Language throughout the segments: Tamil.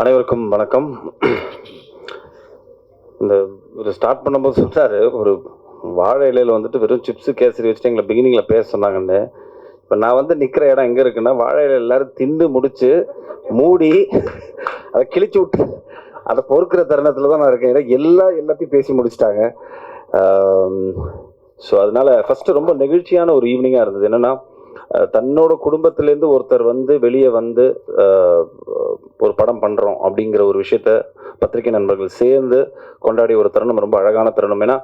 அனைவருக்கும் வணக்கம். இந்த ஒரு ஸ்டார்ட் பண்ணும்போது சொன்னார், ஒரு வாழை இலையில் வந்துட்டு வெறும் சிப்ஸு கேசரி வச்சுட்டு எங்களை பிகினிங்கில் பேச சொன்னாங்கன்னு. இப்போ நான் வந்து நிற்கிற இடம் எங்கே இருக்குன்னா, வாழை இலையில் எல்லாரும் திண்டு முடித்து மூடி அதை கிழிச்சு விட்டு அதை பொறுக்கிற தருணத்தில் தான் நான் இருக்கேன். ஏன்னா எல்லாத்தையும் பேசி முடிச்சிட்டாங்க. ஸோ அதனால ஃபஸ்ட்டு ரொம்ப நெகிழ்ச்சியான ஒரு ஈவினிங்காக இருந்தது. என்னென்னா, தன்னோட குடும்பத்திலேருந்து ஒருத்தர் வந்து வெளியே வந்து ஒரு படம் பண்ணுறோம் அப்படிங்கிற ஒரு விஷயத்த பத்திரிகை நண்பர்கள் சேர்ந்து கொண்டாடிய ஒரு தருணம் ரொம்ப அழகான தருணம். ஏன்னா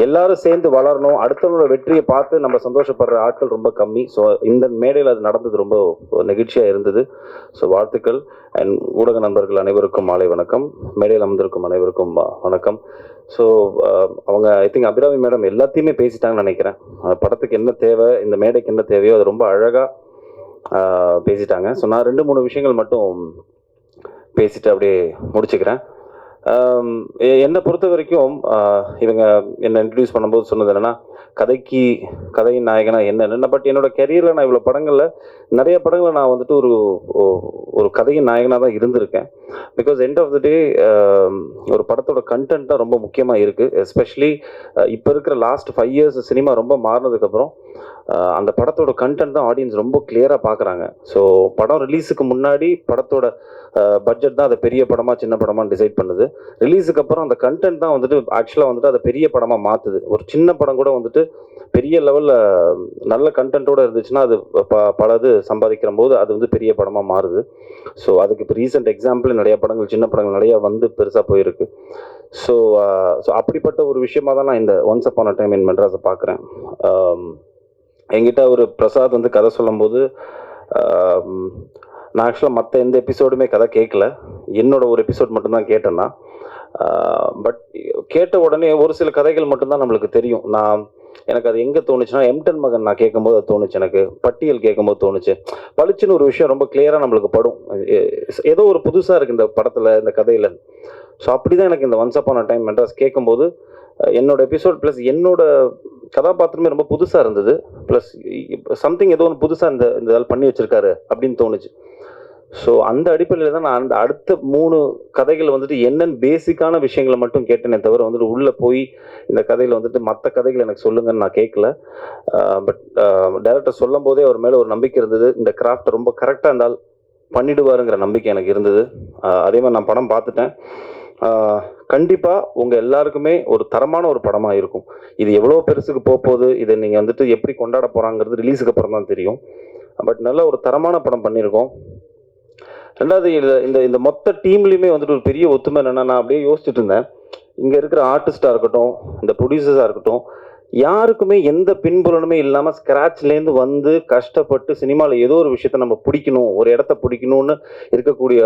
எல்லாரும் சேர்ந்து வளரணும், அடுத்தவங்களோட வெற்றியை பார்த்து நம்ம சந்தோஷப்படுற ஆட்கள் ரொம்ப கம்மி. ஸோ இந்த மேடையில் அது நடந்தது ரொம்ப நெகிழ்ச்சியாக இருந்தது. ஸோ வாழ்த்துக்கள். அண்ட் ஊடக நண்பர்கள் அனைவருக்கும் மாலை வணக்கம். மேடையில் அமர்ந்திருக்கும் அனைவருக்கும் வணக்கம். ஸோ அவங்க ஐ திங்க் அபிராமி மேடம் எல்லாத்தையுமே பேசிட்டாங்கன்னு நினைக்கிறேன். படத்துக்கு என்ன தேவை, இந்த மேடைக்கு என்ன தேவையோ அது ரொம்ப அழகாக பேசிட்டாங்க. ஸோ நான் 2-3 விஷயங்கள் மட்டும் பேசிட்டு அப்படியே முடிச்சுக்கிறேன். என்னை பொறுத்த வரைக்கும் இவங்க என்னை இன்ட்ரடியூஸ் பண்ணும்போது சொன்னது என்னென்னா, கதையின் நாயகனா என்னென்ன. பட் என்னோட கெரியரில் நான் இவ்வளோ படங்களில் நிறைய படங்களில் நான் வந்துட்டு ஒரு கதையின் நாயகனாக தான் இருந்திருக்கேன். பிகாஸ் எண்ட் ஆஃப் த டே ஒரு படத்தோட கண்டென்ட் தான் ரொம்ப முக்கியமாக இருக்குது. எஸ்பெஷலி இப்போ இருக்கிற லாஸ்ட் 5 years சினிமா ரொம்ப மாறினதுக்கப்புறம் அந்த படத்தோட கண்டென்ட் தான் ஆடியன்ஸ் ரொம்ப கிளியராக பார்க்குறாங்க. ஸோ படம் ரிலீஸுக்கு முன்னாடி படத்தோட பட்ஜெட் தான் அதை பெரிய படமாக சின்ன படமாக டிசைட் பண்ணுது. ரிலீஸுக்கு அப்புறம் அந்த கண்டென்ட் தான் வந்துட்டு ஆக்சுவலாக வந்துட்டு அதை பெரிய படமாக மாற்றுது. ஒரு சின்ன படம் கூட வந்துட்டு பெரிய லெவலில் நல்ல கண்டென்ட்டோடு இருந்துச்சுன்னா அது பலது சம்பாதிக்கிற போது அது வந்து பெரிய படமாக மாறுது. ஸோ அதுக்கு இப்போ ரீசெண்ட் எக்ஸாம்பிள் நிறைய படங்கள், சின்ன படங்கள் நிறையா வந்து பெருசாக போயிருக்கு. ஸோ அப்படிப்பட்ட ஒரு விஷயமாக தான் நான் இந்த once upon a time in மெட்ராஸை பார்க்குறேன். என்கிட்ட ஒரு பிரசாத் வந்து கதை சொல்லும்போது நான் ஆக்சுவலாக மற்ற எந்த எபிசோடுமே கதை கேட்கல, என்னோட ஒரு எபிசோட் மட்டும்தான் கேட்டேன்னா. பட் கேட்ட உடனே ஒரு சில கதைகள் மட்டும்தான் நம்மளுக்கு தெரியும். எனக்கு அது எங்கே தோணுச்சுன்னா, எம்டன் மகன் நான் கேட்கும்போது அது தோணுச்சு, எனக்கு பட்டியல் கேட்கும்போது தோணுச்சு. பளிச்சுன்னு ஒரு விஷயம் ரொம்ப கிளியராக நம்மளுக்கு படும், ஏதோ ஒரு புதுசாக இருக்குது இந்த படத்தில், இந்த கதையில். ஸோ அப்படி தான் எனக்கு இந்த once upon a time Madras கேட்கும்போது என்னோட எபிசோட் ப்ளஸ் என்னோட கதாபாத்திரமே ரொம்ப புதுசாக இருந்தது. ப்ளஸ் சம்திங் ஏதோ ஒன்று புதுசாக இந்த பண்ணி வச்சுருக்காரு அப்படின்னு தோணுச்சு. ஸோ அந்த அடிப்படையில் தான் நான் அந்த அடுத்த 3 கதைகள் வந்துட்டு என்னென்னு பேசிக்கான விஷயங்களை மட்டும் கேட்டேனே தவிர வந்துட்டு உள்ளே போய் இந்த கதையில் வந்துட்டு மற்ற கதைகள் எனக்கு சொல்லுங்கன்னு நான் கேட்கல. பட் டைரக்டர் சொல்லும் போதே அவர் மேலே ஒரு நம்பிக்கை இருந்தது. இந்த கிராஃப்டை ரொம்ப கரெக்டாக இருந்தால் பண்ணிடுவாருங்கிற நம்பிக்கை எனக்கு இருந்தது. அதே மாதிரி நான் படம் பார்த்துட்டேன். கண்டிப்பாக உங்கள் எல்லாருக்குமே ஒரு தரமான ஒரு படமாக இருக்கும். இது எவ்வளோ பெருசுக்கு போகுது, இதை நீங்கள் வந்துட்டு எப்படி கொண்டாட போகிறாங்கிறது ரிலீஸுக்கு அப்புறம் தான் தெரியும். பட் நல்ல ஒரு தரமான படம் பண்ணியிருக்கோம். ரெண்டாவது, இந்த மொத்த டீம்லேயுமே வந்துட்டு ஒரு பெரிய ஒத்துமை என்னென்னா, நான் அப்படியே யோசிச்சுட்டு இருந்தேன், இங்கே இருக்கிற ஆர்டிஸ்டாக இருக்கட்டும், இந்த ப்ரொடியூசர்ஸாக இருக்கட்டும், யாருக்குமே எந்த பின்புலனுமே இல்லாமல் ஸ்க்ராட்ச்லேருந்து வந்து கஷ்டப்பட்டு சினிமாவில் ஏதோ ஒரு விஷயத்த நம்ம பிடிக்கணும், ஒரு இடத்த பிடிக்கணும்னு இருக்கக்கூடிய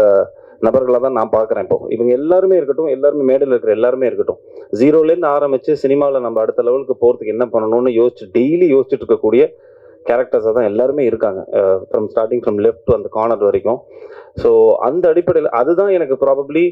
நபர்களாக தான் நான் பார்க்குறேன். இப்போ இவங்க எல்லாருமே இருக்கட்டும், எல்லாருமே மேடையில் இருக்கிற எல்லாருமே இருக்கட்டும், 0லேருந்து ஆரம்பித்து சினிமாவில் நம்ம அடுத்த லெவலுக்கு போகிறதுக்கு என்ன பண்ணணும்னு டெய்லி யோசிச்சுட்டு இருக்கக்கூடிய கேரக்டர்ஸாக தான் எல்லாருமே இருக்காங்க. ஃப்ரம் லெஃப்ட் டு அந்த கார்னர் வரைக்கும். ஸோ அந்த அடிப்படையில் அதுதான் எனக்கு ப்ராபப்ளி